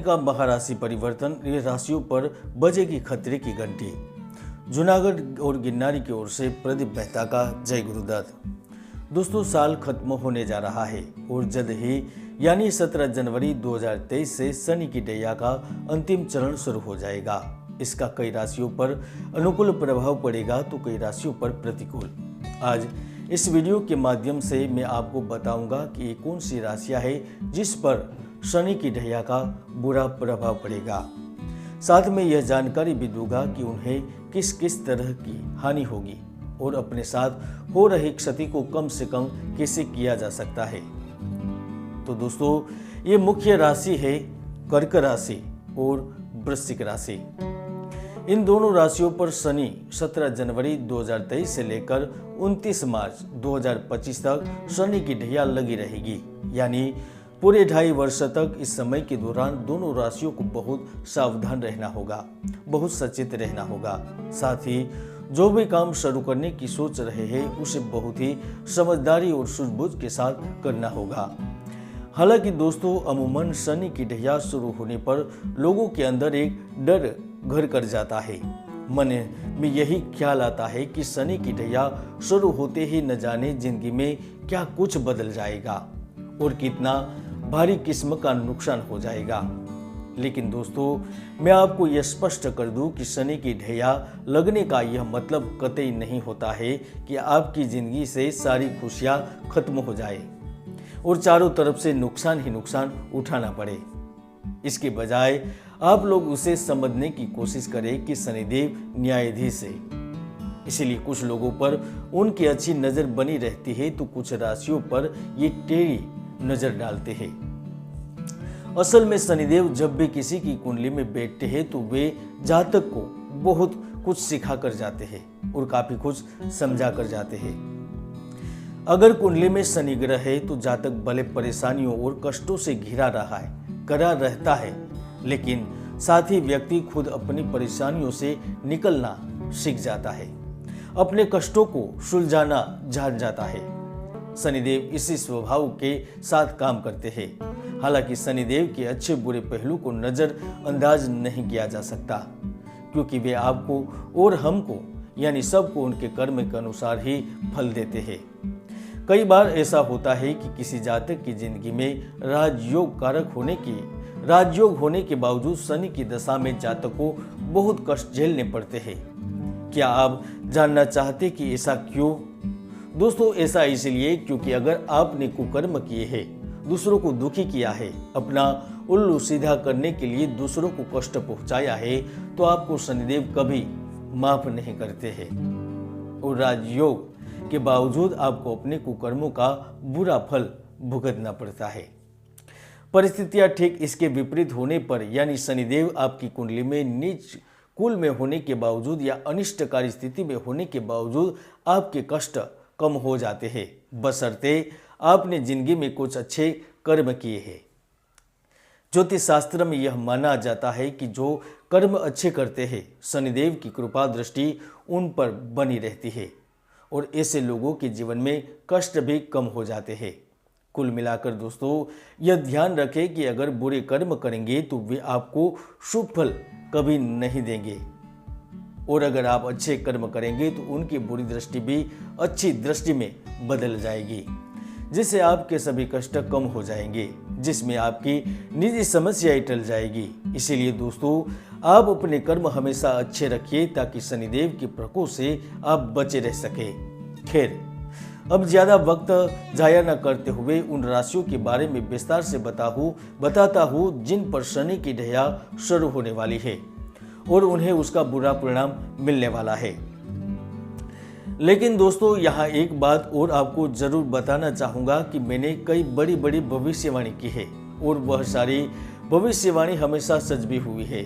का महाराशि परिवर्तन, ये राशियों पर बजेगी खतरे की घंटी। जूनागढ़ और गिरनारी की ओर से प्रदीप मेहता का जय गुरुदत्त। दोस्तों, साल खत्म होने जा रहा है और जल्द ही यानी 17 जनवरी 2023 से शनि की ढैया का अंतिम चरण शुरू हो जाएगा। इसका कई राशियों पर अनुकूल प्रभाव पड़ेगा तो कई राशियों पर प्रतिकूल। आज इस वीडियो के माध्यम से मैं आपको बताऊंगा कि कौन सी राशियां हैं जिस पर शनि की ढैया का बुरा प्रभाव पड़ेगा। साथ में यह जानकारी भी दूंगा कि उन्हें किस किस तरह की हानि होगी और अपने साथ हो रही क्षति को कम से कम कैसे किया जा सकता है। तो दोस्तों, ये मुख्य राशि है कर्क राशि और वृश्चिक राशि। इन दोनों राशियों पर शनि 17 जनवरी 2023 से लेकर 29 मार्च 2025 तक शनि की ढैया लगी रहेगी, यानी पूरे 2.5 वर्ष तक। इस समय के दौरान दोनों राशियों को बहुत सावधान रहना होगा, बहुत सचेत रहना होगा। साथ ही जो भी काम शुरू करने की सोच रहे हैं उसे बहुत ही समझदारी और सूझबूझ के साथ करना होगा। हालांकि दोस्तों, अमूमन शनि की ढैया शुरू होने पर लोगों के अंदर एक डर घर कर जाता है। मन में यही ख्याल आता है कि शनि की ढैया शुरू होते ही न जाने जिंदगी में क्या कुछ बदल जाएगा और कितना भारी किस्म का नुकसान हो जाएगा। लेकिन दोस्तों, मैं आपको यह स्पष्ट कर दूं कि शनि की ढैया लगने का यह मतलब कतई नहीं होता है कि आपकी जिंदगी से सारी खुशियां खत्म हो जाए और चारों तरफ से नुकसान ही नुकसान उठाना पड़े। इसके बजाय आप लोग उसे समझने की कोशिश करें कि शनिदेव न्यायाधीश है, इसीलिए कुछ लोगों पर उनकी अच्छी नजर बनी रहती है तो कुछ राशियों पर ये टेढ़ी नजर डालते हैं। असल में शनिदेव जब भी किसी की कुंडली में बैठते हैं तो वे जातक को बहुत कुछ सिखा कर जाते हैं और काफी कुछ समझा कर जाते हैं। अगर कुंडली में शनि ग्रह है तो जातक भले परेशानियों और कष्टों से घिरा रहता है, लेकिन साथ ही व्यक्ति खुद अपनी परेशानियों से निकलना सीख जाता है, अपने कष्टों को सुलझाना जान जाता है। शनिदेव इसी स्वभाव के साथ काम करते हैं। हालांकि शनिदेव के अच्छे बुरे पहलू को नजरअंदाज नहीं किया जा सकता, क्योंकि वे आपको और हमको यानी सबको उनके कर्म के अनुसार ही फल देते हैं। कई बार ऐसा होता है कि किसी जातक की जिंदगी में राजयोग होने के बावजूद शनि की दशा में जातक को बहुत कष्ट झेलने पड़ते हैं। क्या आप जानना चाहते कि ऐसा क्यों? दोस्तों, ऐसा इसलिए क्योंकि अगर आपने कुकर्म किए हैं, दूसरों को दुखी किया है, अपना उल्लू सीधा करने के लिए दूसरों को कष्ट पहुंचाया है, तो आपको शनिदेव कभी माफ नहीं करते हैं और राजयोग के बावजूद आपको अपने कुकर्मों का बुरा फल भुगतना पड़ता है। परिस्थितियां ठीक इसके विपरीत होने पर, यानी शनिदेव आपकी कुंडली में नीच कुल में होने के बावजूद या अनिष्टकारी स्थिति में होने के बावजूद आपके कष्ट कम हो जाते हैं, बशर्ते आपने जिंदगी में कुछ अच्छे कर्म किए हैं। ज्योतिष शास्त्र में यह माना जाता है कि जो कर्म अच्छे करते हैं, शनिदेव की कृपा दृष्टि उन पर बनी रहती है और ऐसे लोगों के जीवन में कष्ट भी कम हो जाते हैं। कुल मिलाकर दोस्तों, यह ध्यान रखें कि अगर बुरे कर्म करेंगे तो वे आपको शुभ फल कभी नहीं देंगे, और अगर आप अच्छे कर्म करेंगे तो उनकी बुरी दृष्टि भी अच्छी दृष्टि में बदल जाएगी, जिससे आपके सभी कष्ट कम हो जाएंगे, जिसमें आपकी निजी समस्याएं टल जाएगी। इसीलिए दोस्तों, आप अपने कर्म हमेशा अच्छे रखिए ताकि शनिदेव के प्रकोप से आप बचे रह सके। खैर, अब ज्यादा वक्त जाया न करते हुए उन राशियों के बारे में विस्तार से बताता हूँ जिन पर शनि की ढैया शुरू होने वाली है और उन्हें उसका बुरा परिणाम मिलने वाला है। लेकिन दोस्तों, यहाँ एक बात और आपको जरूर बताना चाहूँगा कि मैंने कई बड़ी बड़ी भविष्यवाणी की है और वह सारी भविष्यवाणी हमेशा सच भी हुई है।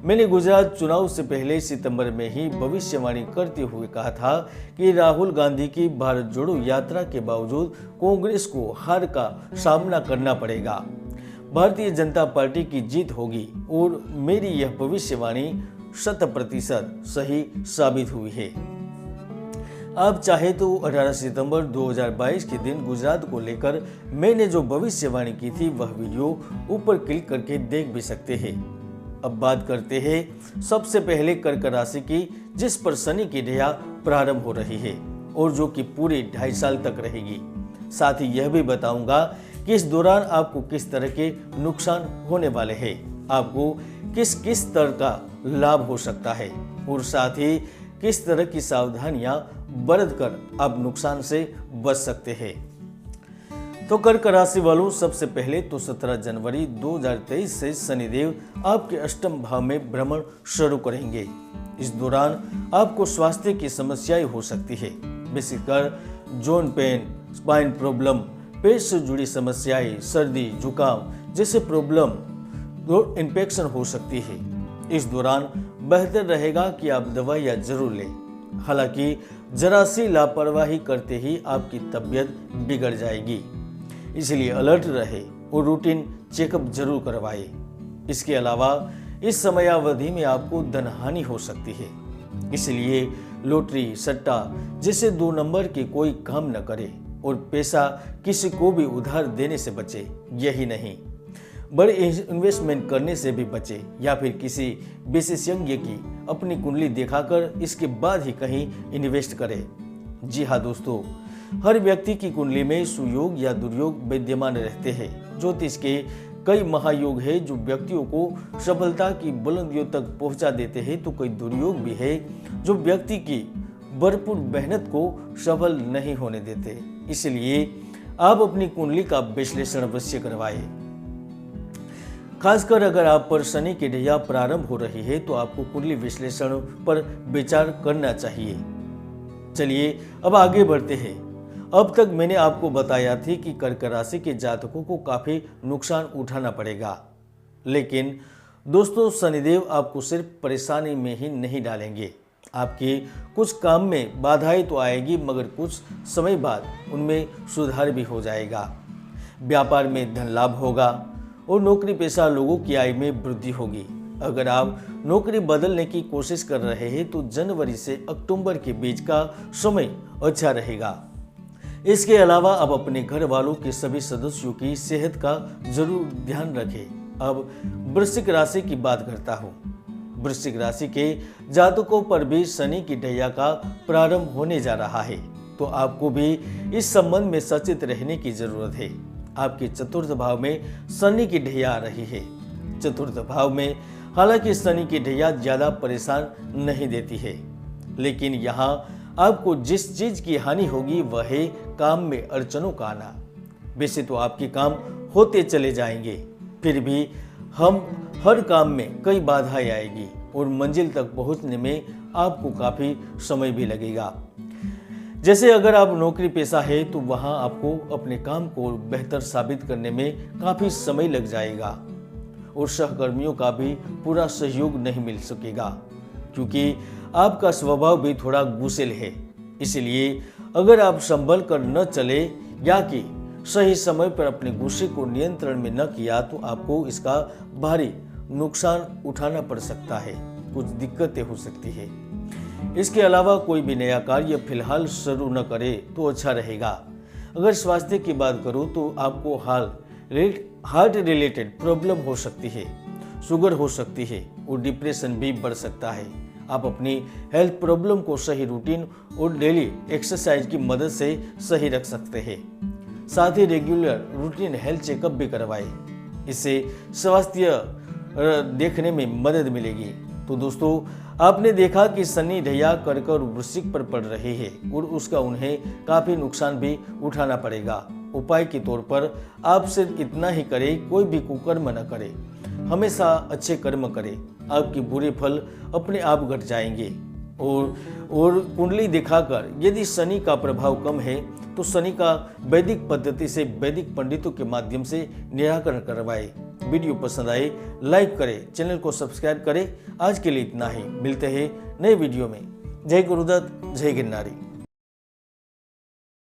मैंने गुजरात चुनाव से पहले सितंबर में ही भविष्यवाणी करते हुए कहा था कि राहुल गांधी की भारत जोड़ो यात्रा के बावजूद कांग्रेस को हार का सामना करना पड़ेगा, भारतीय जनता पार्टी की जीत होगी और मेरी यह भविष्यवाणी 100% सही साबित हुई है। आप चाहे तो 18 सितंबर 2022 के दिन गुजरात को लेकर मैंने जो भविष्यवाणी की थी वह वीडियो ऊपर क्लिक करके देख भी सकते हैं। अब बात करते हैं सबसे पहले कर्क राशि की, जिस पर शनि की ढैया प्रारंभ हो रही है और जो कि पूरे 2.5 साल तक रहेगी। साथ ही यह भी बताऊंगा कि इस दौरान आपको किस तरह के नुकसान होने वाले हैं, आपको किस किस तरह का लाभ हो सकता है और साथ ही किस तरह की सावधानियां बरत कर आप नुकसान से बच सकते हैं। तो कर्क राशि वालों, सबसे पहले तो 17 जनवरी 2023 से शनिदेव आपके अष्टम भाव में भ्रमण शुरू करेंगे। इस दौरान आपको स्वास्थ्य की समस्याएं हो सकती है, विशेषकर जॉइंट पेन, स्पाइन प्रॉब्लम, पेट से जुड़ी समस्याएं, सर्दी जुकाम जैसे प्रॉब्लम, इन्फेक्शन हो सकती है। इस दौरान बेहतर रहेगा कि आप दवाइयाँ जरूर लें। हालांकि जरा सी लापरवाही करते ही आपकी तबीयत बिगड़ जाएगी, इसलिए अलर्ट रहे और रूटीन चेकअप जरूर करवाए। इसके अलावा इस समयावधि में आपको धनहानि हो सकती है, इसलिए लॉटरी, सट्टा जैसे 2 नंबर के कोई काम न करे और पैसा किसी को भी उधार देने से बचे। यही नहीं, बड़े इन्वेस्टमेंट करने से भी बचे या फिर किसी विशेषज्ञ की अपनी कुंडली दिखाकर इसके बाद ही कहीं इन्वेस्ट करें। जी हाँ दोस्तों, हर व्यक्ति की कुंडली में सुयोग या दुर्योग विद्यमान रहते हैं। ज्योतिष के कई महायोग है जो व्यक्तियों को सफलता की बुलंदियों तक पहुंचा देते हैं, तो कई दुर्योग भी है जो व्यक्ति की भरपूर मेहनत को सफल नहीं होने देते। इसलिए आप अपनी कुंडली का विश्लेषण अवश्य करवाएं। खासकर अगर आप पर शनि की ढैया प्रारंभ हो रही है तो आपको कुंडली विश्लेषण पर विचार करना चाहिए। चलिए अब आगे बढ़ते हैं। अब तक मैंने आपको बताया थी कि कर्क राशि के जातकों को काफी नुकसान उठाना पड़ेगा, लेकिन दोस्तों शनिदेव आपको सिर्फ परेशानी में ही नहीं डालेंगे। आपके कुछ काम में बाधाएं तो आएगी, मगर कुछ समय बाद उनमें सुधार भी हो जाएगा। व्यापार में धन लाभ होगा और नौकरी पेशा लोगों की आय में वृद्धि होगी। अगर आप नौकरी बदलने की कोशिश कर रहे हैं तो जनवरी से अक्टूबर के बीच का समय अच्छा रहेगा। इसके अलावा आप अपने घर वालों के सभी सदस्यों की सेहत का जरूर ध्यान रखें। अब वृश्चिक राशि की बात करता हूँ। वृश्चिक राशि के जातकों पर भी शनि की ढैया का प्रारंभ होने जा रहा है, तो आपको भी इस संबंध में सचेत रहने की जरूरत है। आपके चतुर्थ भाव में शनि की ढैया आ रही है। चतुर्थ भाव में हालांकि शनि की ढैया ज्यादा परेशान नहीं देती है, लेकिन यहाँ आपको जिस चीज की हानि होगी वह है काम में अड़चनों का आना। वैसे तो आपके काम होते चले जाएंगे, फिर भी हम हर काम में कई बाधाएं आएगी और मंजिल तक पहुंचने में आपको काफी समय भी लगेगा। जैसे अगर आप नौकरी पेशा है तो वहां आपको अपने काम को बेहतर साबित करने में काफी समय लग जाएगा और सहकर्मियों का भी पूरा सहयोग नहीं मिल सकेगा, क्योंकि आपका स्वभाव भी थोड़ा गुस्सैल है। इसलिए अगर आप संभल कर न चले या कि सही समय पर अपने गुस्से को नियंत्रण में न किया तो आपको इसका भारी नुकसान उठाना पड़ सकता है, कुछ दिक्कतें हो सकती है। इसके अलावा कोई भी नया कार्य फिलहाल शुरू न करे तो अच्छा रहेगा। अगर स्वास्थ्य की बात करूं तो आपको हार्ट रिलेटेड प्रॉब्लम हो सकती है, शुगर हो सकती है और डिप्रेशन भी बढ़ सकता है। आप अपनी हेल्थ प्रॉब्लम को सही रूटीन और डेली एक्सरसाइज की मदद से सही रख सकते हैं। साथ ही रेगुलर रूटीन हेल्थ चेकअप भी करवाएं, इससे स्वास्थ्य देखने में मदद मिलेगी। तो दोस्तों, आपने देखा कि शनि ढैया कर्क और वृश्चिक पर पड़ रही है और उसका उन्हें काफी नुकसान भी उठाना पड़ेगा। उपाय के तौर पर आप सिर्फ इतना ही करें, कोई भी कुकर्म न करें, हमेशा अच्छे कर्म करें, आपके बुरे फल अपने आप घट जाएंगे। और कुंडली दिखाकर यदि शनि का प्रभाव कम है तो शनि का वैदिक पद्धति से वैदिक पंडितों के माध्यम से निराकरण करवाएं। वीडियो पसंद आए लाइक करें, चैनल को सब्सक्राइब करें। आज के लिए इतना ही, मिलते हैं नए वीडियो में। जय गुरुदत्त, जय गिरनारी।